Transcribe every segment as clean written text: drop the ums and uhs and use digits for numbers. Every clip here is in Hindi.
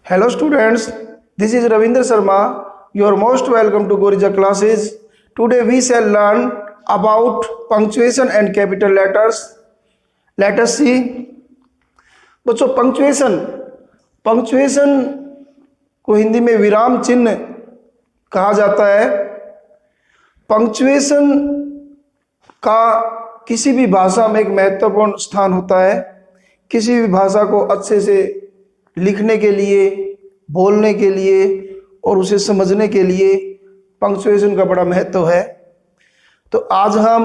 Hello students, this is Ravindra Sharma. You are most welcome to Gorija classes. Today we shall learn about punctuation and capital letters. Let us see. बच्चों पंक्चुएशन को हिंदी में विराम चिन्ह कहा जाता है। पंक्चुएशन का किसी भी भाषा में एक महत्वपूर्ण स्थान होता है। किसी भी भाषा को अच्छे से लिखने के लिए, बोलने के लिए और उसे समझने के लिए पंक्चुएशन का बड़ा महत्व है। तो आज हम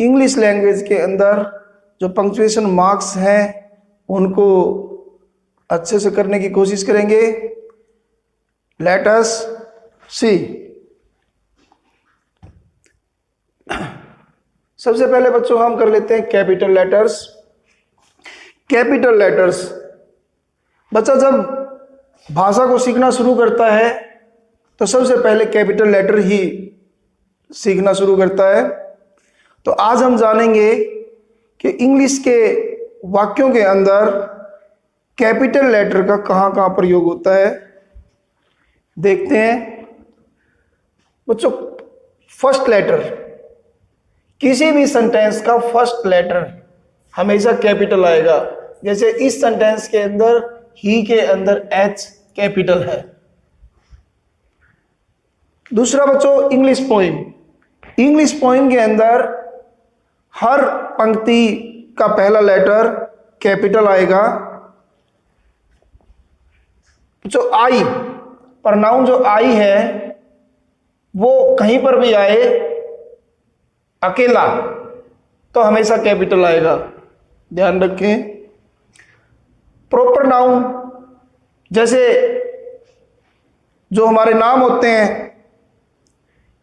इंग्लिश लैंग्वेज के अंदर जो पंक्चुएशन मार्क्स हैं उनको अच्छे से करने की कोशिश करेंगे। लेट अस सी। सबसे पहले बच्चों हम कर लेते हैं कैपिटल लेटर्स। कैपिटल लेटर्स, बच्चा जब भाषा को सीखना शुरू करता है तो सबसे पहले कैपिटल लेटर ही सीखना शुरू करता है। तो आज हम जानेंगे कि इंग्लिश के वाक्यों के अंदर कैपिटल लेटर का कहाँ प्रयोग होता है। देखते हैं बच्चों, फर्स्ट लेटर, किसी भी सेंटेंस का फर्स्ट लेटर हमेशा कैपिटल आएगा। जैसे इस सेंटेंस के अंदर ही के अंदर एच कैपिटल है। दूसरा बच्चों, इंग्लिश पोइम। इंग्लिश पोइम के अंदर हर पंक्ति का पहला लेटर कैपिटल आएगा। जो आई, प्रोनाउन जो आई है वो कहीं पर भी आए अकेला तो हमेशा कैपिटल आएगा, ध्यान रखें। प्रॉपर नाउन, जैसे जो हमारे नाम होते हैं,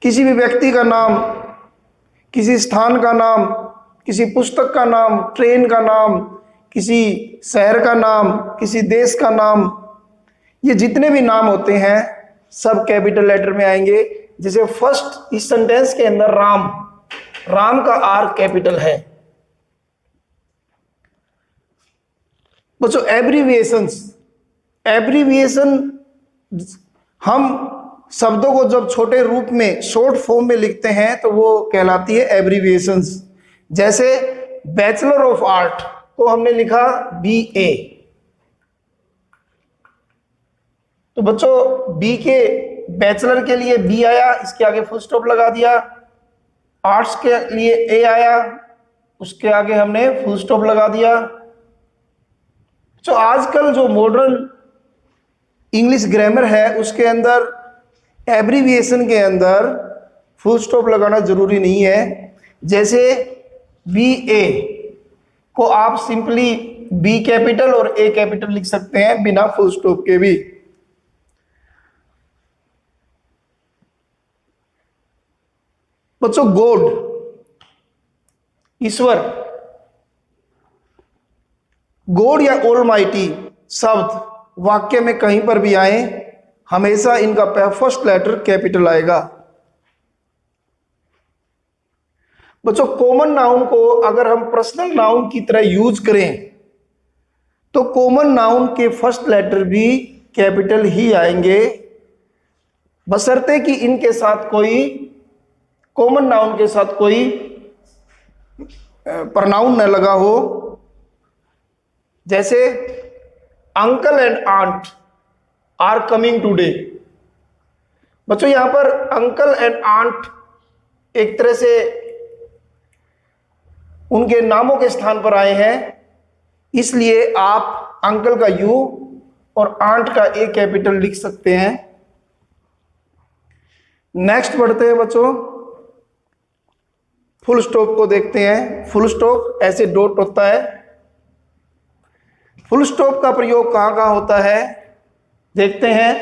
किसी भी व्यक्ति का नाम, किसी स्थान का नाम, किसी पुस्तक का नाम, ट्रेन का नाम, किसी शहर का नाम, किसी देश का नाम, ये जितने भी नाम होते हैं सब कैपिटल लेटर में आएंगे। जैसे फर्स्ट इस सेंटेंस के अंदर राम का आर कैपिटल है। बच्चों एब्रीविएशन हम शब्दों को जब छोटे रूप में, शॉर्ट फॉर्म में लिखते हैं तो वो कहलाती है एब्रीविएशंस। जैसे बैचलर ऑफ आर्ट को हमने लिखा BA, तो बच्चों बी के बैचलर के लिए B आया, इसके आगे फुल स्टॉप लगा दिया। आर्ट्स के लिए A आया, उसके आगे हमने फुल स्टॉप लगा दिया। जो आजकल जो मॉडर्न इंग्लिश ग्रामर है उसके अंदर एब्रीविएशन के अंदर फुल स्टॉप लगाना जरूरी नहीं है। जैसे BA को आप सिंपली B कैपिटल और A कैपिटल लिख सकते हैं बिना फुल स्टॉप के भी। बच्चों गॉड, ईश्वर, गॉड या ऑलमाइटी शब्द वाक्य में कहीं पर भी आए हमेशा इनका फर्स्ट लेटर कैपिटल आएगा। बच्चों कॉमन नाउन को अगर हम पर्सनल नाउन की तरह यूज करें तो कॉमन नाउन के फर्स्ट लेटर भी कैपिटल ही आएंगे, बशर्ते कि इनके साथ कोई, कॉमन नाउन के साथ कोई प्रोनाउन न लगा हो। जैसे uncle and aunt are coming today. बच्चों यहां पर अंकल एंड आंट एक तरह से उनके नामों के स्थान पर आए हैं, इसलिए आप अंकल का U और आंट का A कैपिटल लिख सकते हैं। नेक्स्ट बढ़ते हैं बच्चों, फुल स्टॉप को देखते हैं। फुल स्टॉप ऐसे डॉट होता है। फुल स्टॉप का प्रयोग कहाँ होता है देखते हैं।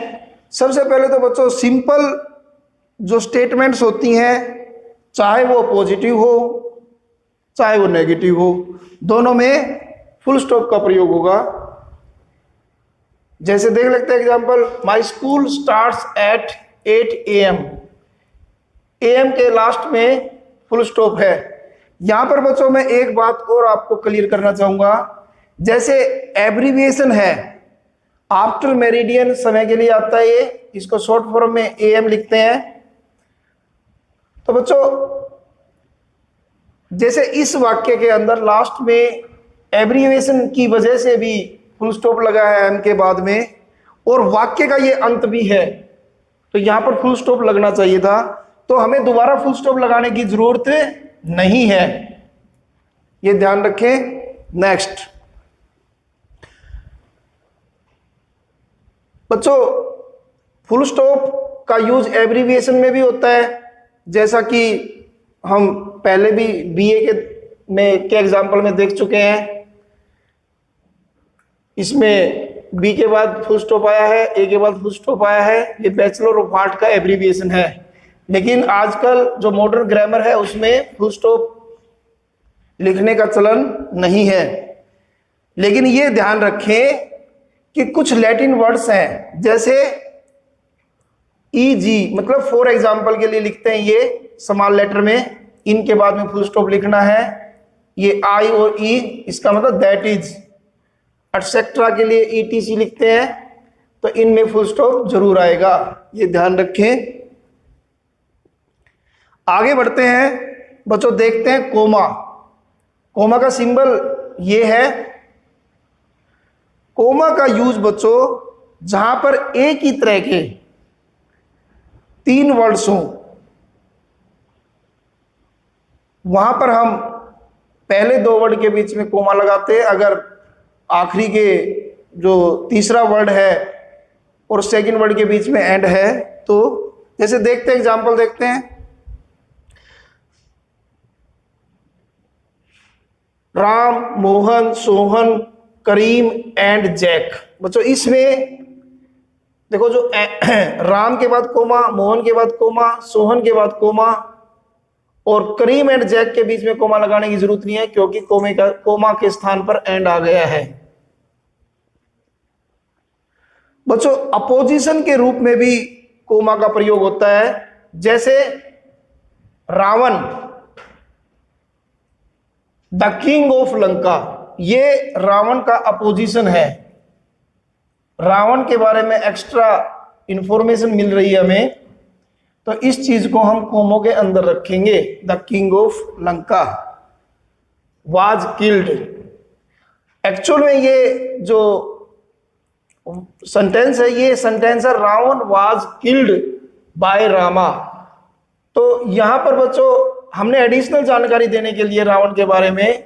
सबसे पहले तो बच्चों सिंपल जो स्टेटमेंट्स होती हैं, चाहे वो पॉजिटिव हो चाहे वो नेगेटिव हो, दोनों में फुल स्टॉप का प्रयोग होगा। जैसे देख लेते हैं example, my school starts at 8 AM। AM के लास्ट में फुल स्टॉप है। यहां पर बच्चों मैं एक बात और आपको क्लियर करना चाहूंगा। जैसे एब्रीविएशन है आफ्टर मेरिडियन समय के लिए आता है ये, इसको शॉर्ट फॉर्म में AM लिखते हैं। तो बच्चों जैसे इस वाक्य के अंदर लास्ट में एब्रिविएशन की वजह से भी फुल स्टॉप लगा है M के बाद में, और वाक्य का ये अंत भी है, तो यहां पर फुल स्टॉप लगना चाहिए था, तो हमें दोबारा फुल स्टॉप लगाने की जरूरत नहीं है, ये ध्यान रखें। नेक्स्ट बच्चों, फुल स्टॉप का यूज एब्रिविएशन में भी होता है, जैसा कि हम पहले भी BA के एग्जाम्पल में देख चुके हैं। इसमें B के बाद फुल स्टॉप आया है, A के बाद फुल स्टॉप आया है, ये बैचलर ऑफ आर्ट का एब्रिविएशन है। लेकिन आजकल जो मॉडर्न ग्रामर है उसमें फुल स्टॉप लिखने का चलन नहीं है। लेकिन ये ध्यान रखें कि कुछ लैटिन वर्ड्स हैं, जैसे EG, मतलब फॉर एग्जाम्पल के लिए लिखते हैं ये स्मॉल लेटर में, इनके बाद में फुल स्टॉप लिखना है। ये I और E, इसका मतलब दैट इज। एटसेट्रा के लिए ETC लिखते हैं, तो इनमें फुल स्टॉप जरूर आएगा, ये ध्यान रखें। आगे बढ़ते हैं बच्चों, देखते हैं कोमा। कोमा का सिंबल ये है। कोमा का यूज बच्चों जहां पर एक ही तरह के 3 वर्ड्स हों, वहां पर हम पहले 2 वर्ड के बीच में कोमा लगाते हैं। अगर आखिरी के जो तीसरा वर्ड है और सेकंड वर्ड के बीच में एंड है, तो जैसे देखते हैं, एग्जांपल देखते हैं। राम, मोहन, सोहन, करीम एंड जैक। बच्चों इसमें देखो, जो राम के बाद कोमा, मोहन के बाद कोमा, सोहन के बाद कोमा और करीम एंड जैक के बीच में कोमा लगाने की जरूरत नहीं है, क्योंकि कोमा के स्थान पर एंड आ गया है। बच्चों अपोजिशन के रूप में भी कोमा का प्रयोग होता है, जैसे Ravan, the king of Lanka, ये रावण का अपोजिशन है। रावण के बारे में एक्स्ट्रा इंफॉर्मेशन मिल रही है हमें, तो इस चीज को हम कोमों के अंदर रखेंगे। The king of Lanka was killed. Actual में ये जो सेंटेंस है, ये सेंटेंस है Ravan was killed by Rama. तो यहां पर बच्चों हमने एडिशनल जानकारी देने के लिए रावण के बारे में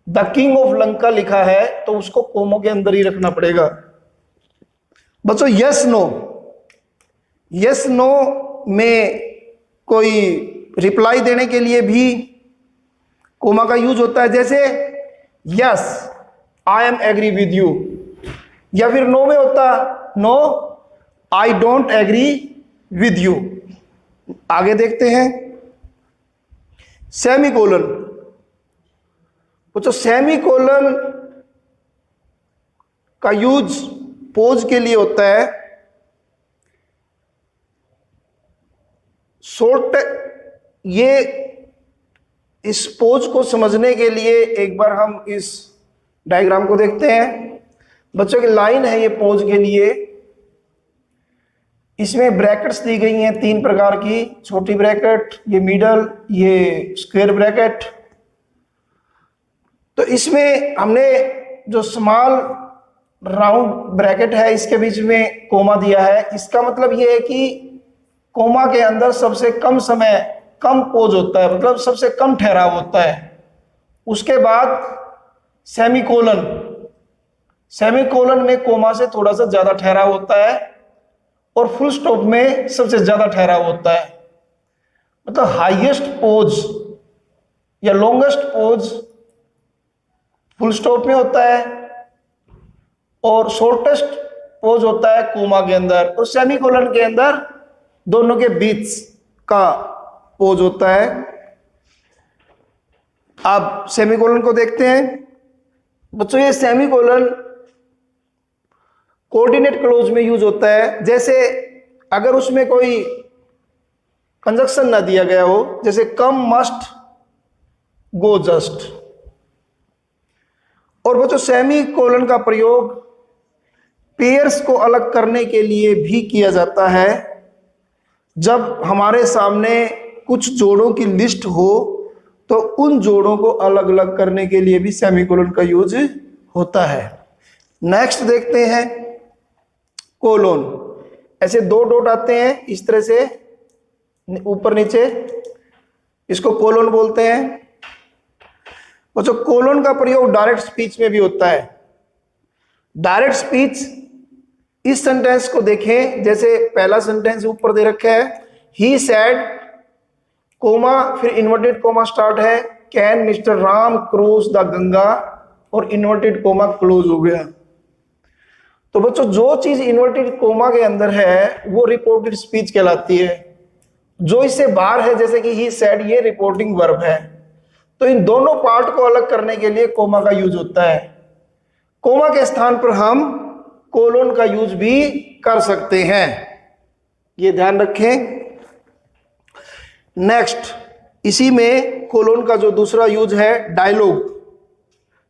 द किंग ऑफ लंका लिखा है, तो उसको कोमों के अंदर ही रखना पड़ेगा। बच्चों यस नो, यस नो में कोई रिप्लाई देने के लिए भी कोमा का यूज होता है, जैसे yes I am agree with you, या फिर नो में होता no I don't agree with you. आगे देखते हैं सेमीकोलन। तो सेमीकोलन का यूज पोज के लिए होता है। शॉर्ट, ये इस पोज को समझने के लिए एक बार हम इस डायग्राम को देखते हैं। बच्चों की लाइन है ये पोज के लिए, इसमें ब्रैकेट्स दी गई हैं 3 प्रकार की, छोटी ब्रैकेट, ये मिडल, ये स्क्वायर ब्रैकेट। तो इसमें हमने जो स्मॉल राउंड ब्रैकेट है इसके बीच में कोमा दिया है। इसका मतलब ये है कि कोमा के अंदर सबसे कम समय, कम पोज होता है, मतलब सबसे कम ठहराव होता है। उसके बाद सेमीकोलन, सेमीकोलन में कोमा से थोड़ा सा ज्यादा ठहराव होता है, और फुल स्टॉप में सबसे ज्यादा ठहराव होता है। मतलब हाईएस्ट पोज या लॉन्गेस्ट पोज फुल स्टॉप में होता है, और शॉर्टेस्ट पोज होता है कोमा के अंदर, और सेमीकोलन के अंदर दोनों के बीच का पोज होता है। अब सेमीकोलन को देखते हैं। बच्चों ये सेमीकोलन कोऑर्डिनेट क्लोज में यूज होता है, जैसे अगर उसमें कोई कंजक्शन ना दिया गया हो, जैसे कम, मस्ट, गो, जस्ट। और बच्चों सेमीकोलन का प्रयोग पेयर्स को अलग करने के लिए भी किया जाता है। जब हमारे सामने कुछ जोड़ों की लिस्ट हो तो उन जोड़ों को अलग अलग करने के लिए भी सेमीकोलन का यूज होता है। नेक्स्ट देखते हैं कोलोन। ऐसे दो डॉट आते हैं इस तरह से ऊपर नीचे, इसको कोलोन बोलते हैं। बच्चों कोलोन का प्रयोग डायरेक्ट स्पीच में भी होता है। डायरेक्ट स्पीच, इस सेंटेंस को देखें, जैसे पहला सेंटेंस ऊपर दे रखा है, ही सेड, कोमा, फिर इन्वर्टेड कोमा स्टार्ट है, can mister Ram cross the Ganga, और इन्वर्टेड कोमा क्लोज हो गया। तो बच्चों जो चीज इन्वर्टेड कोमा के अंदर है वो रिपोर्टेड स्पीच कहलाती है। जो इससे बाहर है, जैसे कि ही सेड, ये रिपोर्टिंग वर्ब है। तो इन दोनों पार्ट को अलग करने के लिए कोमा का यूज होता है। कोमा के स्थान पर हम कोलोन का यूज भी कर सकते हैं, ये ध्यान रखें। नेक्स्ट, इसी में कोलोन का जो दूसरा यूज है डायलॉग।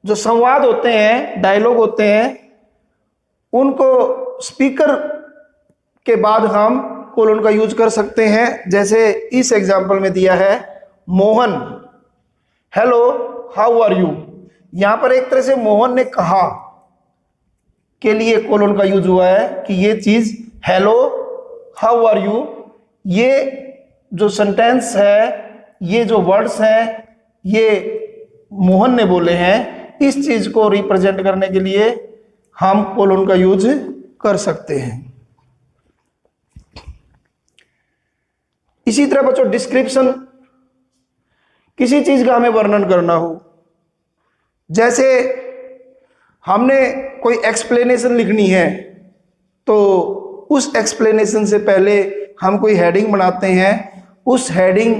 जो संवाद होते हैं, डायलॉग होते हैं, उनको स्पीकर के बाद हम कोलोन का यूज कर सकते हैं। जैसे इस एग्जांपल में दिया है, Mohan, hello how are you. यहां पर एक तरह से मोहन ने कहा के लिए कोलोन का यूज हुआ है कि ये चीज हेलो हाउ आर यू, ये जो सेंटेंस है, ये जो वर्ड्स हैं, ये मोहन ने बोले हैं। इस चीज को रिप्रेजेंट करने के लिए हम कोलोन का यूज कर सकते हैं। इसी तरह बच्चों डिस्क्रिप्शन, किसी चीज का हमें वर्णन करना हो, जैसे हमने कोई एक्सप्लेनेशन लिखनी है तो उस एक्सप्लेनेशन से पहले हम कोई हेडिंग बनाते हैं, उस हेडिंग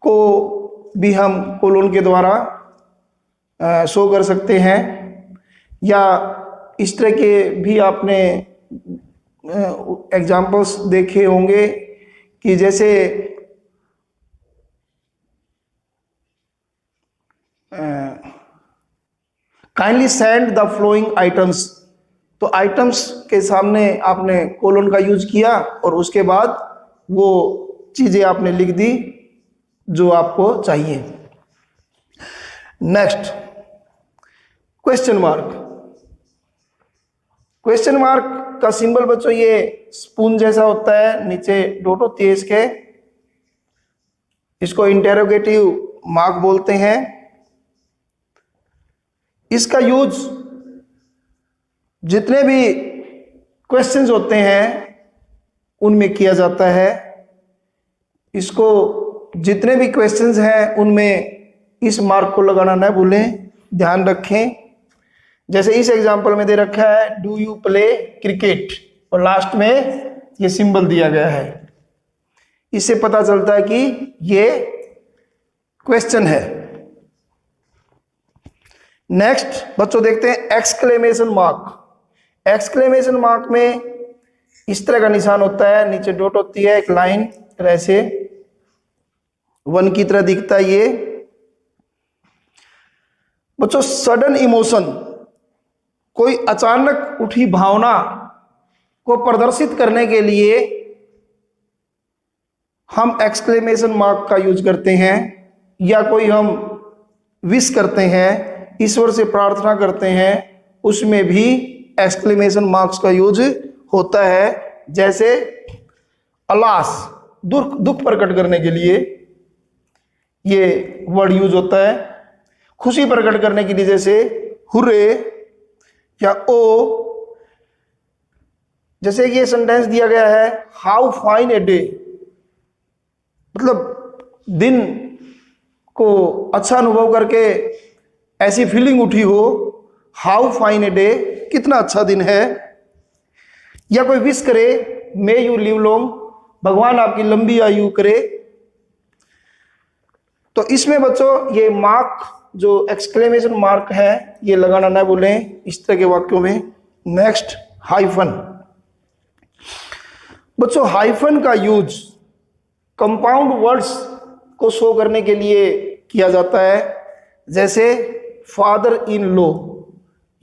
को भी हम कोलोन के द्वारा शो कर सकते हैं। या इस तरह के भी आपने एग्जाम्पल्स देखे होंगे कि जैसे kindly send the following items, तो आइटम्स के सामने आपने कोलोन का यूज किया और उसके बाद वो चीजें आपने लिख दी जो आपको चाहिए। Next, question mark. Question mark का सिंबल बच्चों ये स्पून जैसा होता है, नीचे डॉट होती है इसके, इसको इंटेरोगेटिव मार्क बोलते हैं। इसका यूज जितने भी क्वेश्चंस होते हैं उनमें किया जाता है। इसको जितने भी क्वेश्चंस हैं उनमें इस मार्क को लगाना ना भूलें, ध्यान रखें। जैसे इस एग्जांपल में दे रखा है, डू यू प्ले क्रिकेट, और लास्ट में ये सिंबल दिया गया है। इससे पता चलता है कि ये क्वेश्चन है। नेक्स्ट बच्चों देखते हैं एक्सक्लेमेशन मार्क। एक्सक्लेमेशन मार्क में इस तरह का निशान होता है, नीचे डॉट होती है, एक लाइन ऐसे वन की तरह दिखता है ये। बच्चों सडन इमोशन, कोई अचानक उठी भावना को प्रदर्शित करने के लिए हम एक्सक्लेमेशन मार्क का यूज करते हैं। या कोई हम विश करते हैं, ईश्वर से प्रार्थना करते हैं, उसमें भी एक्सक्लेमेशन मार्क्स का यूज होता है। जैसे अलास, दुख प्रकट करने के लिए ये वर्ड यूज होता है। खुशी प्रकट करने के लिए जैसे हुर्रे या ओ। जैसे ये सेंटेंस दिया गया है, हाउ फाइन ए डे, मतलब दिन को अच्छा अनुभव करके ऐसी फीलिंग उठी हो, हाउ फाइन ए डे, कितना अच्छा दिन है। या कोई विश करे, मे यू लिव लॉन्ग, भगवान आपकी लंबी आयु करे। तो इसमें बच्चों ये मार्क जो एक्सक्लेमेशन मार्क है ये लगाना ना भूलें इस तरह के वाक्यों में। Next, hyphen. बच्चों हाइफन का यूज कंपाउंड वर्ड्स को शो करने के लिए किया जाता है। जैसे फादर इन लॉ,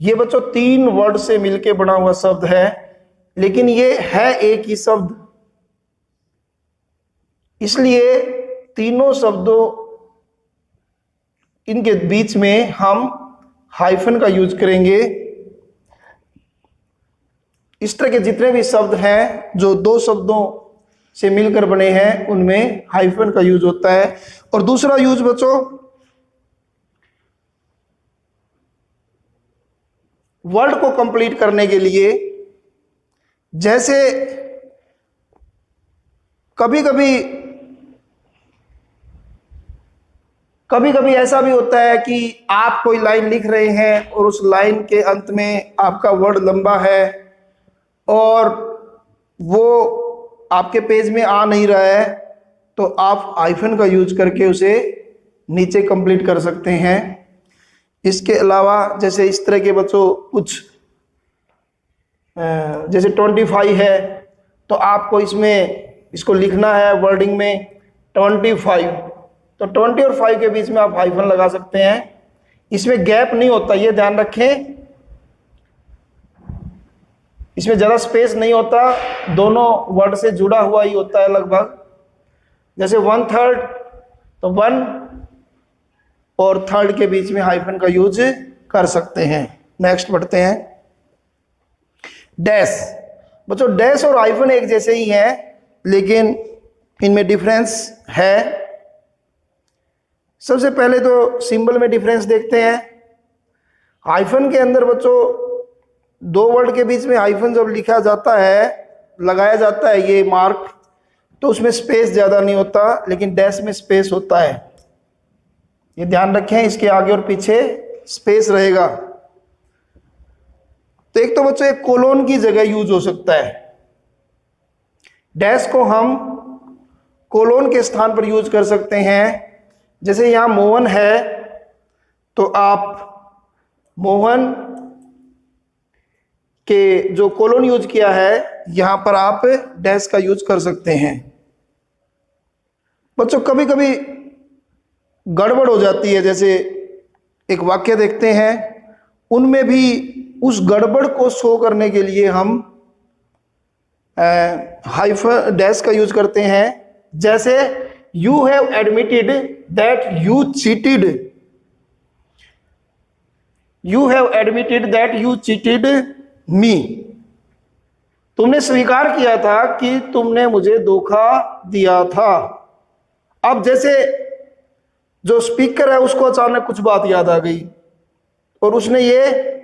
ये बच्चों 3 वर्ड से मिलके बना हुआ शब्द है, लेकिन ये है एक ही शब्द, इसलिए तीनों शब्दों इनके बीच में हम हाइफन का यूज करेंगे। इस तरह के जितने भी शब्द हैं जो 2 शब्दों से मिलकर बने हैं उनमें हाइफन का यूज होता है। और दूसरा यूज बच्चों, वर्ड को कंप्लीट करने के लिए, जैसे कभी कभी ऐसा भी होता है कि आप कोई लाइन लिख रहे हैं और उस लाइन के अंत में आपका वर्ड लंबा है और वो आपके पेज में आ नहीं रहा है, तो आप हाइफन का यूज करके उसे नीचे कंप्लीट कर सकते हैं। इसके अलावा जैसे इस तरह के बच्चों कुछ जैसे 25 है, तो आपको इसको लिखना है वर्डिंग में 25, तो 20 और 5 के बीच में आप हाइफन लगा सकते हैं। इसमें गैप नहीं होता, ये ध्यान रखें, इसमें ज़्यादा स्पेस नहीं होता, दोनों वर्ड से जुड़ा हुआ ही होता है लगभग। जैसे 1/3, तो 1 और 3rd के बीच में हाइफन का यूज कर सकते हैं। नेक्स्ट बढ़ते हैं, डैश। बच्चों डैश और हाइफन एक जैसे ही हैं, लेकिन इनमें डिफरेंस है। सबसे पहले तो सिंबल में डिफरेंस देखते हैं। हाइफन के अंदर बच्चों 2 वर्ड के बीच में हाइफन जब लिखा जाता है, लगाया जाता है ये मार्क, तो उसमें स्पेस ज़्यादा नहीं होता, लेकिन डैश में स्पेस होता है। ये ध्यान रखें, इसके आगे और पीछे स्पेस रहेगा। तो एक तो बच्चों एक कोलोन की जगह यूज हो सकता है। डैश को हम कोलोन के स्थान पर यूज कर सकते हैं। जैसे यहाँ मोहन है, तो आप मोहन के जो कोलोन यूज किया है, यहां पर आप डैश का यूज कर सकते हैं। बच्चों कभी कभी गड़बड़ हो जाती है, जैसे एक वाक्य देखते हैं, उनमें भी उस गड़बड़ को शो करने के लिए हम हाइफन डैश का यूज करते हैं। जैसे you have admitted that you cheated, you have admitted that you cheated मी, तुमने स्वीकार किया था कि तुमने मुझे धोखा दिया था। अब जैसे जो स्पीकर है उसको अचानक कुछ बात याद आ गई और उसने ये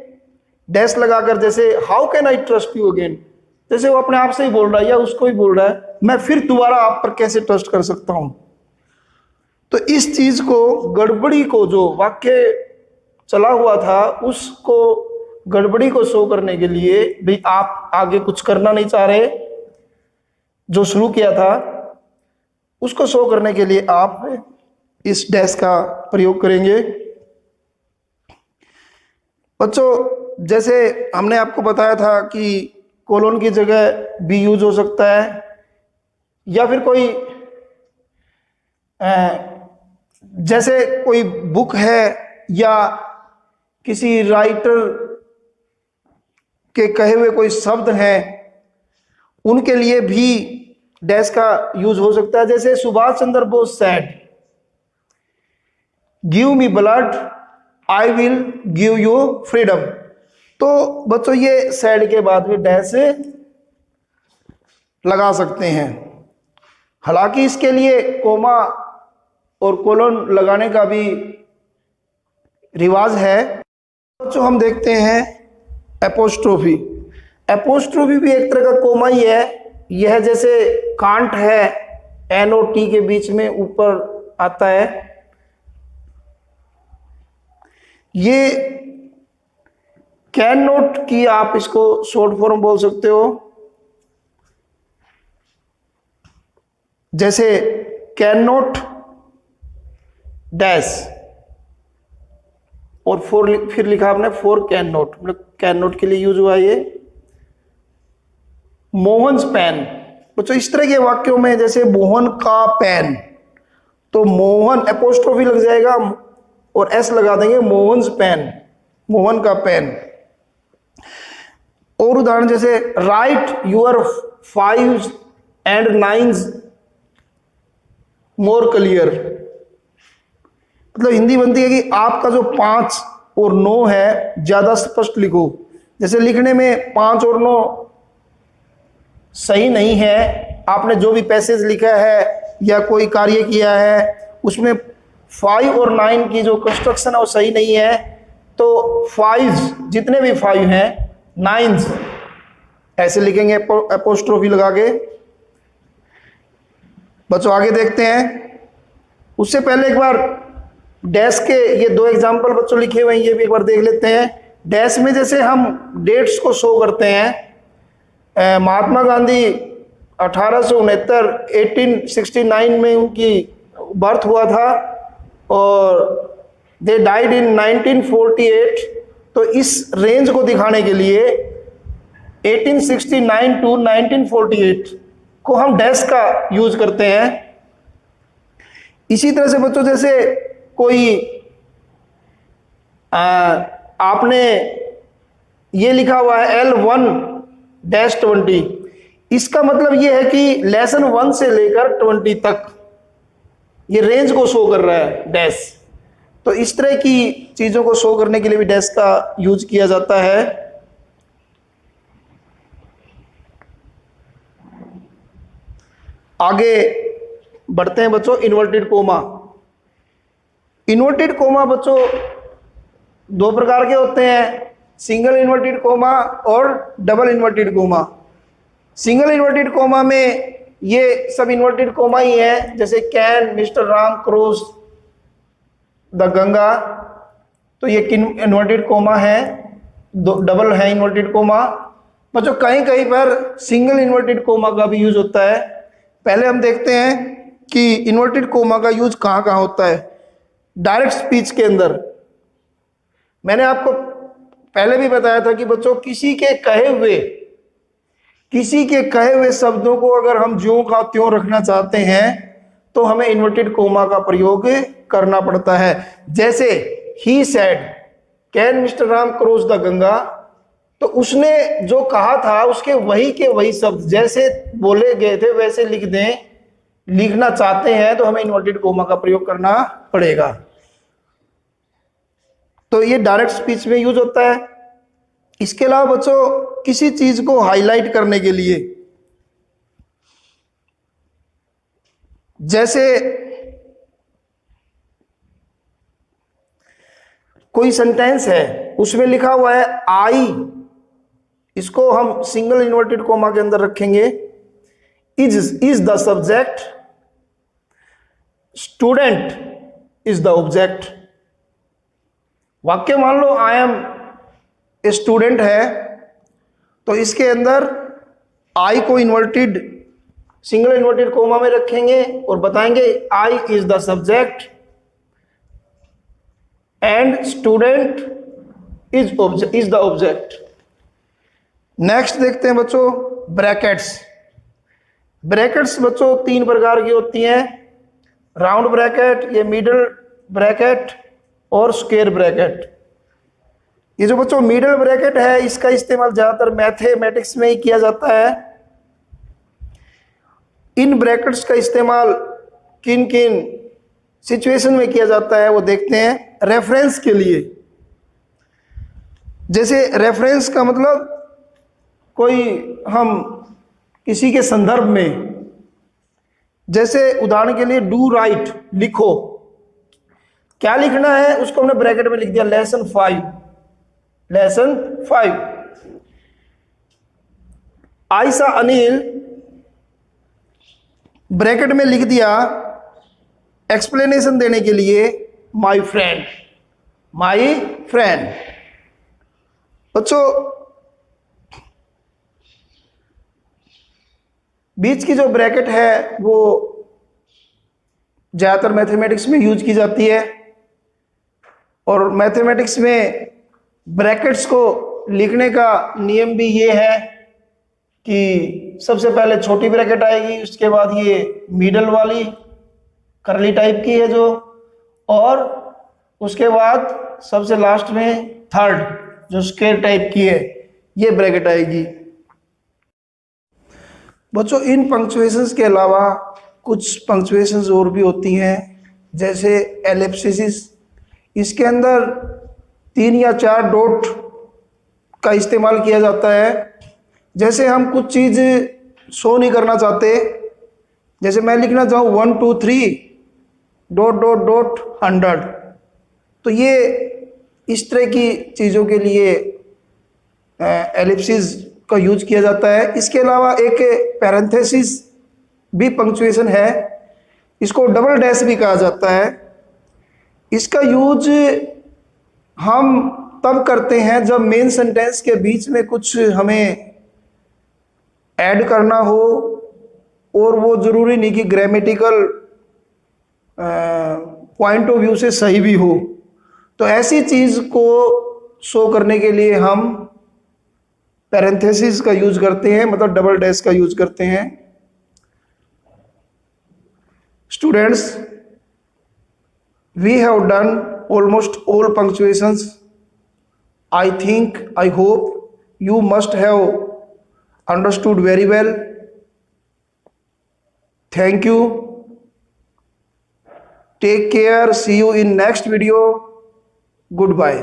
डैश लगाकर, जैसे how can I trust you again, जैसे वो अपने आप से ही बोल रहा है या उसको ही बोल रहा है, मैं फिर दोबारा आप पर कैसे ट्रस्ट कर सकता हूं। तो इस चीज को, गड़बड़ी को, जो वाक्य चला हुआ था उसको, गड़बड़ी को शो करने के लिए भी आप आगे कुछ करना नहीं चाह रहे, जो शुरू किया था उसको शो करने के लिए आप इस डैश का प्रयोग करेंगे। बच्चों जैसे हमने आपको बताया था कि कोलोन की जगह भी यूज हो सकता है, या फिर कोई जैसे कोई बुक है या किसी राइटर के कहे हुए कोई शब्द हैं, उनके लिए भी डैश का यूज हो सकता है। जैसे Subhash Chandra Bose said, give me blood I will give you freedom. तो बच्चों ये सेड के बाद में डैश लगा सकते हैं। हालांकि इसके लिए कोमा और कोलोन लगाने का भी रिवाज है। बच्चों हम देखते हैं एपोस्ट्रोफी। एपोस्ट्रोफी भी एक तरह का कोमा ही है। यह जैसे कांट है, NOT के बीच में ऊपर आता है। ये कैन नोट की आप इसको शॉर्ट फॉर्म बोल सकते हो। जैसे कैन नोट डैश और फिर लिखा आपने फॉर कैन नोट, मतलब कैन नोट के लिए यूज हुआ ये। मोहन्स पेन, बच्चों इस तरह के वाक्यों में जैसे मोहन का पेन, तो मोहन एपोस्ट्रोफी लग जाएगा और एस लगा देंगे, मोहन्स पेन, मोहन का पेन। और उदाहरण जैसे write your 5 and 9 more clear, मतलब हिंदी बनती है कि आपका जो 5 और 9 है ज्यादा स्पष्ट लिखो। जैसे लिखने में 5 और 9 सही नहीं है, आपने जो भी पैसेज लिखा है या कोई कार्य किया है उसमें 5 और 9 की जो कंस्ट्रक्शन है वो सही नहीं है, तो 5 जितने भी 5 हैं 9 ऐसे लिखेंगे एपोस्ट्रोफी लगा के। बच्चों आगे देखते हैं। उससे पहले एक बार डैश के ये 2 एग्जाम्पल बच्चों लिखे हुए हैं, ये भी एक बार देख लेते हैं। डैश में जैसे हम डेट्स को शो करते हैं, महात्मा गांधी 1869 1869 में उनकी बर्थ हुआ था और दे डाइड इन 1948, तो इस रेंज को दिखाने के लिए 1869 टू 1948 को हम डैश का यूज करते हैं। इसी तरह से बच्चों जैसे कोई आपने ये लिखा हुआ है L1-20, इसका मतलब ये है कि लेसन 1 से लेकर 20 तक ये रेंज को शो कर रहा है डैश। तो इस तरह की चीजों को शो करने के लिए भी डैश का यूज किया जाता है। आगे बढ़ते हैं बच्चों। Inverted coma. इन्वर्टेड कोमा बच्चों 2 प्रकार के होते हैं, सिंगल इन्वर्टेड कोमा और double inverted coma. Single inverted coma में ये सब इन्वर्टेड कोमा ही है, जैसे can mister Ram cross the Ganga, तो ये इन्वर्टेड कोमा है, डबल है इन्वर्टेड कोमा। बच्चों कहीं कहीं पर सिंगल इन्वर्टेड कोमा का भी यूज होता है। पहले हम देखते हैं कि इन्वर्टेड कोमा का यूज कहाँ कहाँ होता है। डायरेक्ट स्पीच के अंदर मैंने आपको पहले भी बताया था कि बच्चों किसी के कहे हुए शब्दों को अगर हम ज्यों का त्यों रखना चाहते हैं तो हमें इन्वर्टेड कोमा का प्रयोग करना पड़ता है। जैसे he said can mister Ram cross the Ganga, तो उसने जो कहा था उसके वही के वही शब्द जैसे बोले गए थे वैसे लिखना चाहते हैं तो हमें इन्वर्टेड कोमा का प्रयोग करना पड़ेगा। तो ये डायरेक्ट स्पीच में यूज होता है। इसके अलावा बच्चों किसी चीज को हाईलाइट करने के लिए, जैसे कोई सेंटेंस है उसमें लिखा हुआ है आई, इसको हम सिंगल इन्वर्टेड कोमा के अंदर रखेंगे। Is the subject, student is the object. वाक्य मान लो आई एम ए स्टूडेंट है, तो इसके अंदर आई को इन्वर्टेड सिंगल इन्वर्टेड कोमा में रखेंगे और बताएंगे I is the subject and student is the object. Next देखते हैं बच्चों ब्रैकेट्स। ब्रैकेट्स बच्चों 3 प्रकार की होती हैं, राउंड ब्रैकेट, ये मिडल ब्रैकेट और स्क्वायर ब्रैकेट। ये जो बच्चों मिडल ब्रैकेट है इसका इस्तेमाल ज्यादातर मैथमेटिक्स में ही किया जाता है। इन ब्रैकेट्स का इस्तेमाल किन किन सिचुएशन में किया जाता है वो देखते हैं। रेफरेंस के लिए, जैसे रेफरेंस का मतलब कोई हम किसी के संदर्भ में, जैसे उदाहरण के लिए डू राइट, लिखो, क्या लिखना है उसको हमने ब्रैकेट में लिख दिया लेसन 5। आयशा अनिल, ब्रैकेट में लिख दिया एक्सप्लेनेशन देने के लिए माय फ्रेंड। बच्चों बीच की जो ब्रैकेट है वो ज्यादातर मैथमेटिक्स में यूज की जाती है और मैथमेटिक्स में ब्रैकेट्स को लिखने का नियम भी ये है कि सबसे पहले छोटी ब्रैकेट आएगी, उसके बाद ये मिडल वाली करली टाइप की है जो, और उसके बाद सबसे लास्ट में थर्ड जो स्क्वायर टाइप की है। ये ब्रैकेट आएगी। बच्चों इन पंक्चुएशंस के अलावा कुछ पंक्चुएशंस और भी होती हैं, जैसे एलिप्सिस। इसके अंदर 3 या 4 डॉट का इस्तेमाल किया जाता है। जैसे हम कुछ चीज़ शो नहीं करना चाहते, जैसे मैं लिखना चाहूँ 1 2 3 डॉट डॉट डॉट 100, तो ये इस तरह की चीज़ों के लिए एलिप्सिस का यूज किया जाता है। इसके अलावा एक पैरेंथेसिस भी पंक्चुएशन है, इसको डबल डैश भी कहा जाता है। इसका यूज हम तब करते हैं जब मेन सेंटेंस के बीच में कुछ हमें ऐड करना हो और वो ज़रूरी नहीं कि ग्रामेटिकल पॉइंट ऑफ व्यू से सही भी हो, तो ऐसी चीज़ को शो करने के लिए हम पैरेंथेसिस का यूज करते हैं, मतलब डबल डैश का यूज करते हैं। Students, we have done almost all punctuations. I think, I hope you must have understood very well. Thank you. Take care. See you in next video. Goodbye.